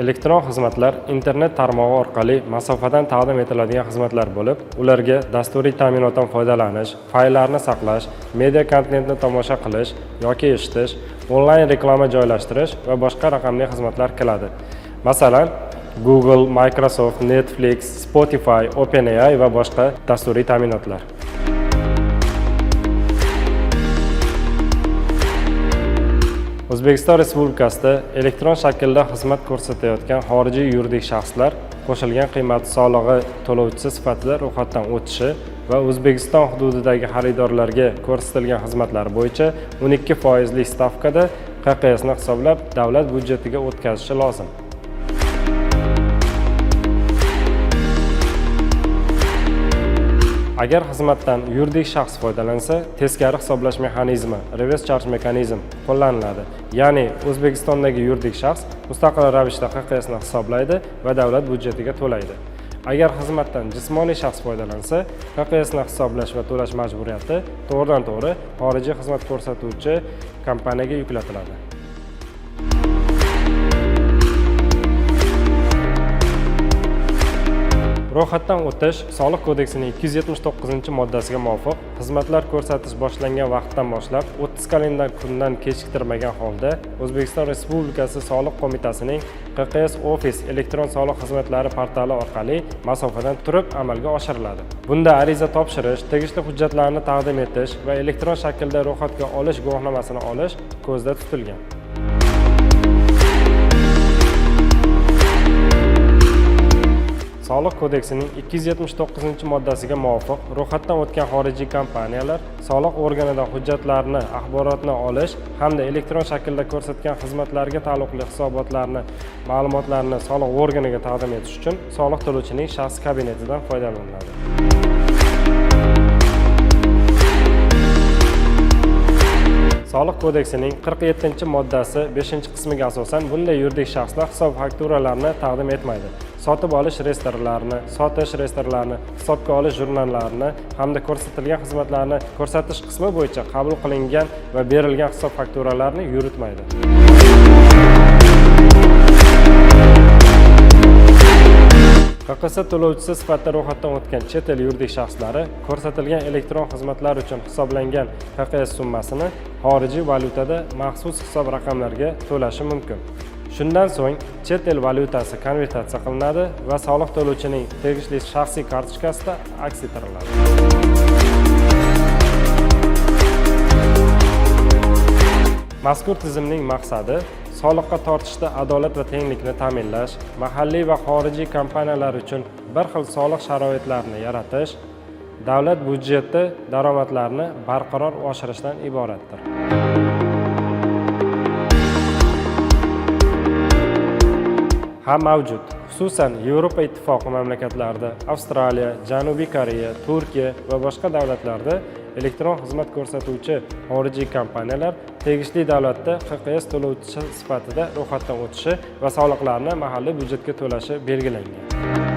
Elektron xizmatlar internet tarmog'i orqali masofadan taqdim etiladigan xizmatlar bo'lib, ularga dasturiy ta'minotdan foydalanish, fayllarni saqlash, media kontentni tomosha qilish yoki eshitish, onlayn reklama joylashtirish va boshqa raqamli xizmatlar kiradi. Masalan, Google, Microsoft, Netflix, Spotify, OpenAI va boshqa dasturiy ta'minotlar. O'zbekiston Respublikasida elektron shaklda xizmat ko'rsatayotgan xorijiy yuridik shaxslar qo'shilgan qiymati solig'i to'lovchisi sifatida ro'yxatdan o'tishi va O'zbekiston hududidagi xaridorlarga ko'rsatilgan xizmatlar bo'yicha 12% stavkada QQSni hisoblab davlat byudjetiga o'tkazishi lozim. Agar xizmatdan yuridik shaxs foydalansa, teskari hisoblash mexanizmi, reverse charge mexanizm qo'llaniladi. Ya'ni O'zbekistondagi yuridik shaxs mustaqil ravishda QQSni hisoblaydi va davlat byudjetiga to'laydi. Agar xizmatdan jismoniy shaxs foydalansa, QQSni hisoblash va to'lash majburiyati to'g'ridan-to'g'ri xorijiy xizmat ko'rsatuvchi kompaniyaga yuklatiladi. Ro'yxatdan o'tish Soliq kodeksining 279-moddasiga muvofiq xizmatlar ko'rsatish boshlangan vaqtdan boshlab 30 kalendar kundan kechiktirmagan holda O'zbekiston Respublikasi Soliq qo'mitasining QQS Office elektron soliq xizmatlari portali orqali masofadan turib amalga oshiriladi. Bunda ariza topshirish, tegishli hujjatlarni taqdim etish va elektron shaklda ro'yxatga olish guvohnomasini olish ko'zda tutilgan. Soliq kodeksining 279-moddasiga muvofiq ro'yxatdan o'tgan xorijiy kompaniyalar soliq organidan hujjatlarni, axborotni olish hamda elektron shaklda ko'rsatgan xizmatlarga taalluqli hisobotlarni, ma'lumotlarni soliq organiga taqdim etish uchun soliq to'lovchining shaxsiy kabinetidan foydalaniladi. Soliq kodeksining 47-moddasi 5-qismiga asosan bunday yuridik shaxslar hisob fakturalarni taqdim etmaydi. Sotib olish reyestrlarini, sotish reyestrlarini, hisobga olish jurnallarini hamda ko'rsatilgan xizmatlarni ko'rsatish qismi bo'yicha qabul qilingan va berilgan hisob fakturalarni yuritmaydi. QQS to'lovchisi sifatida ro'yxatdan o'tgan chet el yuridik shaxslari ko'rsatilgan elektron xizmatlar uchun hisoblangan QQS summasini xorijiy valyutada maxsus hisob raqamlariga to'lashi mumkin. Shundan so'ng chet el valyutasi konvertatsiya qilinadi va soliq to'lovchining tegishli shaxsiy kartochkasida aks ettiriladi. Mazkur tizimning maqsadi soliqqa tortishda adolat va tenglikni ta'minlash, mahalliy va xorijiy kompaniyalar uchun bir xil soliq sharoitlarini yaratish, davlat byudjeti daromadlarini barqaror oshirishdan iboratdir. Ham mavjud. Xususan, Yevropa ittifoqi mamlakatlarida, Avstraliya, Janubiy Koreya, Turkiya va boshqa davlatlarda elektron xizmat ko'rsatuvchi xorijiy kompaniyalar tegishli davlatda QQS to'lovchi sifatida ro'yxatdan o'tishi va soliqlarni mahalliy byudjetga to'lashi belgilangan.